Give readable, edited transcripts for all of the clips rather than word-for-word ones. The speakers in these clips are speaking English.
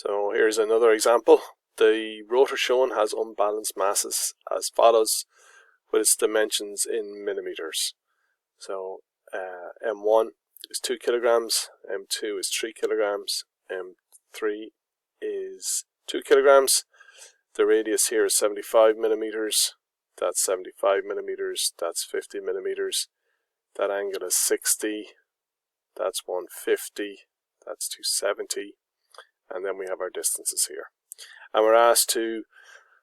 So here's another example. The rotor shown has unbalanced masses as follows, with its dimensions in millimeters. So M1 is 2 kilograms, M2 is 3 kilograms, M3 is 2 kilograms. The radius here is 75 millimeters. That's 75 millimeters. That's 50 millimeters. That angle is 60. That's 150. That's 270. And then we have our distances here. And we're asked to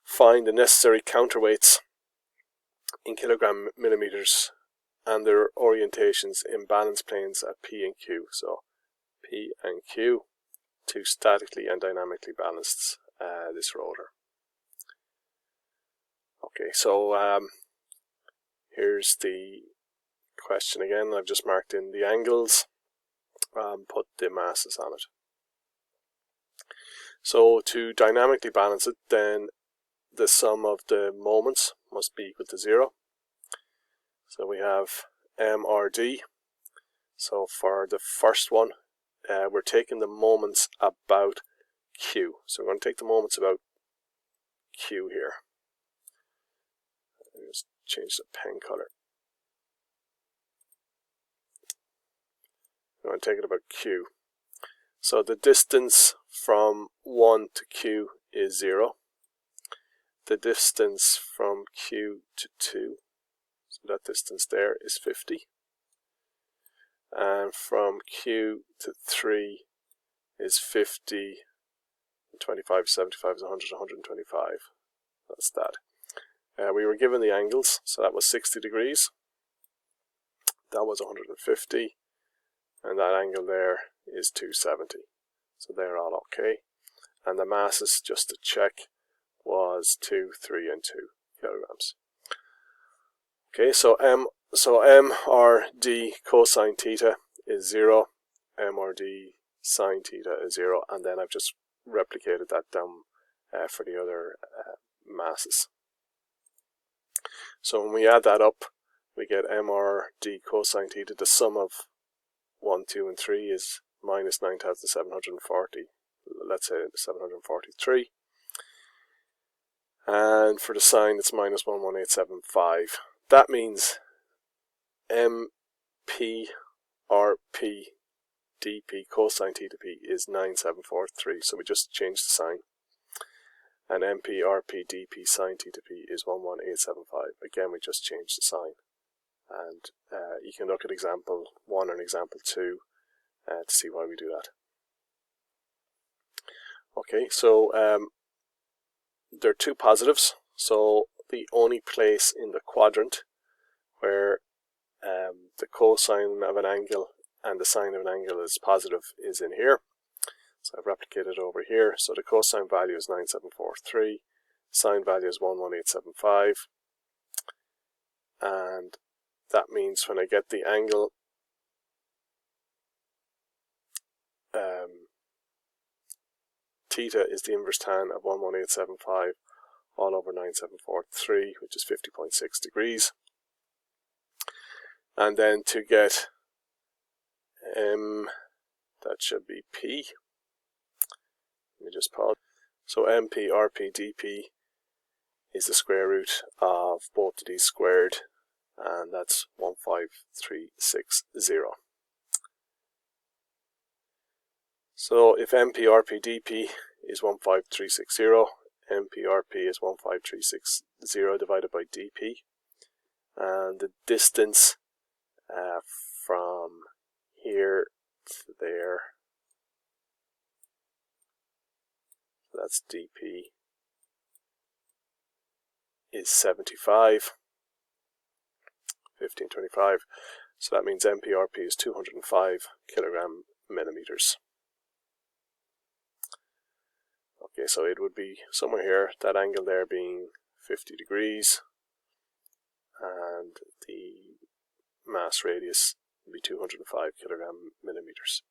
find the necessary counterweights in kilogram millimeters and their orientations in balance planes at P and Q. So P and Q to statically and dynamically balance this rotor. Okay, so here's the question again. I've just marked in the angles and put the masses on it. So to dynamically balance it, then the sum of the moments must be equal to 0. So we have MRD. So for the first one, we're taking the moments about Q. So we're going to take the moments about Q here. Let's change the pen color. I'm going to take it about Q. So the distance from 1 to Q is 0. The distance from Q to 2, so that distance there is 50. And from Q to 3 is 50, 25, 75 is 100, 125. That's that. We were given the angles, so that was 60 degrees. That was 150. And that angle there is 270. So they're all okay. And the masses, just to check, was 2, 3, and 2 kilograms. Okay, so MRD cosine theta is 0, MRD sine theta is 0, and then I've just replicated that down for the other masses. So when we add that up, we get MRD cosine theta. The sum of 1, 2, and 3 is minus 9,740. Let's say 743. And for the sine, it's minus 11875. That means MP RP dP cosine theta p is 9743. So we just changed the sign. And MP RP dP sine theta p is 11875. Again, we just changed the sign. And you can look at example 1 and example 2 to see why we do that. Okay, so there are two positives. So the only place in the quadrant where the cosine of an angle and the sine of an angle is positive is in here. So I've replicated over here. So the cosine value is 9743, sine value is 11875, and that means when I get the angle theta is the inverse tan of 11875 all over 9743, which is 50.6 degrees. And then to get that should be P. Let me just pause. So MP RP dP is the square root of both of these squared, and that's 15360. So if MP RP dP is 15360, MP RP is 15360 divided by dP, and the distance from here to there, that's dP, is 75, 1525. So that means MPRP is 205 kilogram millimeters. Okay, so it would be somewhere here, that angle there being 50 degrees, and the mass radius would be 205 kilogram millimeters.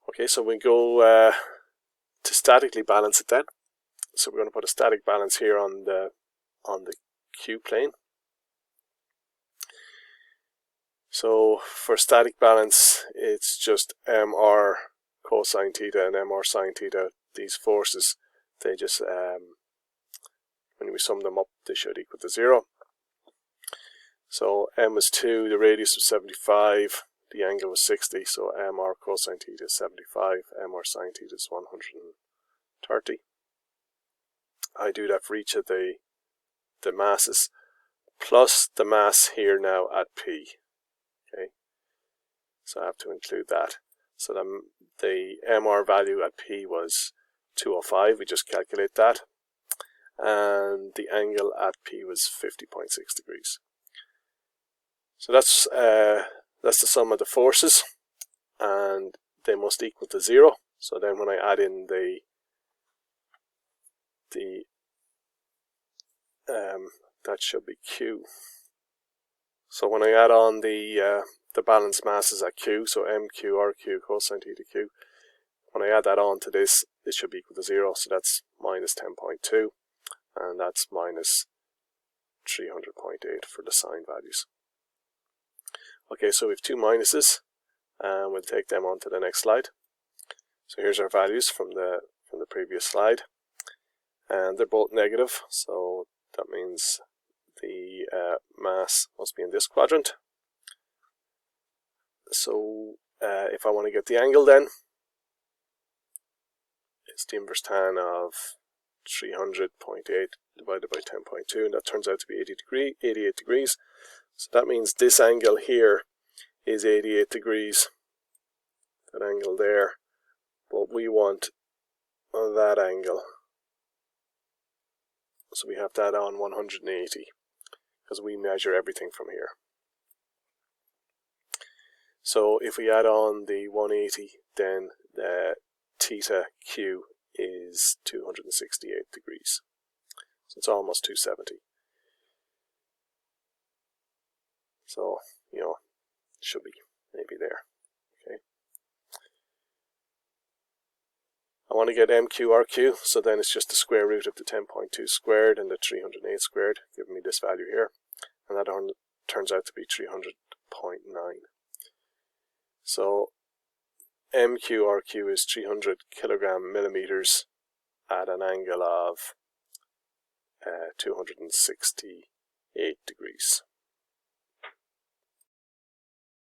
Okay, so we go to statically balance it then. So we're going to put a static balance here on the Q plane. So for static balance, it's just MR cosine theta and m r sine theta, these forces, they just, when we sum them up, they should equal to 0. So m was 2, the radius was 75, the angle was 60, so m r cosine theta is 75, m r sine theta is 130. I do that for each of the masses, plus the mass here now at P. Okay, so I have to include that. So the MR value at P was 205, we just calculate that, and the angle at P was 50.6 degrees. So that's the sum of the forces, and they must equal to 0. So then when I add in that should be Q. So when I add on the balanced masses at Q, so MQ, RQ, cosine theta Q, when I add that on to this, it should be equal to 0. So that's minus 10.2, and that's minus 300.8 for the sine values. Okay, so we have two minuses, and we'll take them on to the next slide. So here's our values from the previous slide, and they're both negative, so that means the mass must be in this quadrant. So if I want to get the angle, then it's the inverse tan of 300.8 divided by 10.2, and that turns out to be 88 degrees. So that means this angle here is 88 degrees, that angle there, but we want that angle. So we have to add on 180, because we measure everything from here. So if we add on the 180, then the theta Q is 268 degrees. So it's almost 270. So, you know, it should be maybe there. Okay. I want to get MQRQ, so then it's just the square root of the 10.2 squared and the 308 squared, giving me this value here. And that turns out to be 300.9. So MQRQ is 300 kilogram millimeters at an angle of 268 degrees.